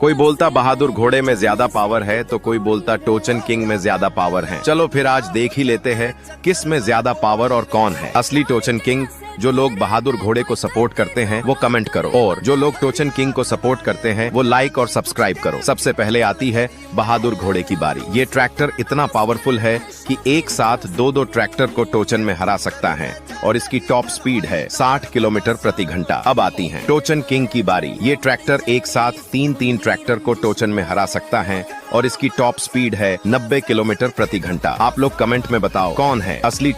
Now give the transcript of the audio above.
कोई बोलता बहादुर घोड़े में ज्यादा पावर है तो कोई बोलता टोचन किंग में ज्यादा पावर है। चलो फिर आज देख ही लेते हैं किस में ज्यादा पावर और कौन है असली टोचन किंग। जो लोग बहादुर घोड़े को सपोर्ट करते हैं वो कमेंट करो, और जो लोग टोचन किंग को सपोर्ट करते हैं वो लाइक और सब्सक्राइब करो। सबसे पहले आती है बहादुर घोड़े की बारी। ये ट्रैक्टर इतना पावरफुल है कि एक साथ दो ट्रैक्टर को टोचन में हरा सकता है, और इसकी टॉप स्पीड है 60 किलोमीटर प्रति घंटा। अब आती है टोचन किंग की बारी। ये ट्रैक्टर एक साथ तीन ट्रैक्टर को टोचन में हरा सकता है, और इसकी टॉप स्पीड है 90 किलोमीटर प्रति घंटा। आप लोग कमेंट में बताओ कौन है असली